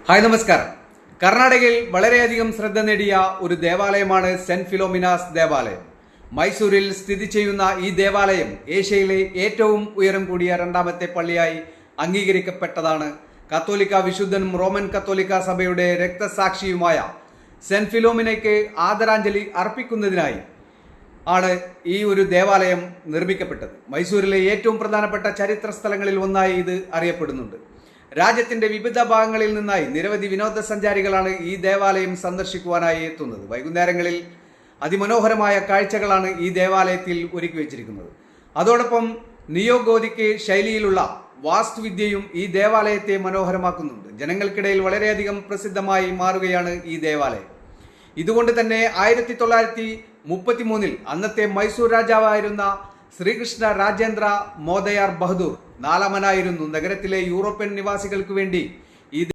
Hi നമസ്കാരം. കർണാടകയിൽ വളരെയധികം ശ്രദ്ധ നേടിയ ഒരു ദേവാലയമാണ് സെന്റ് ഫിലോമിനാസ് ദേവാലയം. മൈസൂരിൽ സ്ഥിതി ചെയ്യുന്ന ഈ ദേവാലയം ഏഷ്യയിലെ ഏറ്റവും ഉയരം കൂടിയ രണ്ടാമത്തെ പള്ളിയായി അംഗീകരിക്കപ്പെട്ടതാണ്. കത്തോലിക്ക വിശുദ്ധനും റോമൻ കത്തോലിക്ക സഭയുടെ രക്തസാക്ഷിയുമായ സെന്റ് ഫിലോമിനയ്ക്ക് ആദരാഞ്ജലി അർപ്പിക്കുന്നതിനായി ആണ് ഈ ഒരു ദേവാലയം നിർമ്മിക്കപ്പെട്ടത്. മൈസൂരിലെ ഏറ്റവും പ്രധാനപ്പെട്ട ചരിത്ര സ്ഥലങ്ങളിൽ ഒന്നായി ഇത് അറിയപ്പെടുന്നുണ്ട്. രാജ്യത്തിന്റെ വിവിധ ഭാഗങ്ങളിൽ നിന്നായി നിരവധി വിനോദസഞ്ചാരികളാണ് ഈ ദേവാലയം സന്ദർശിക്കുവാനായി എത്തുന്നത്. വൈകുന്നേരങ്ങളിൽ അതിമനോഹരമായ കാഴ്ചകളാണ് ഈ ദേവാലയത്തിൽ ഒരുക്കി വെച്ചിരിക്കുന്നത്. അതോടൊപ്പം നിയോ ഗോതിക് ശൈലിയിലുള്ള വാസ്തുവിദ്യയും ഈ ദേവാലയത്തെ മനോഹരമാക്കുന്നുണ്ട്. ജനങ്ങൾക്കിടയിൽ വളരെയധികം പ്രസിദ്ധമായി മാറുകയാണ് ഈ ദേവാലയം. ഇതുകൊണ്ട് തന്നെ 1933 അന്നത്തെ മൈസൂർ രാജാവായിരുന്ന ശ്രീകൃഷ്ണ രാജേന്ദ്ര മോദയാർ ബഹദൂർ നാലാമനായിരുന്നു നഗരത്തിലെ യൂറോപ്യൻ നിവാസികൾക്ക് വേണ്ടി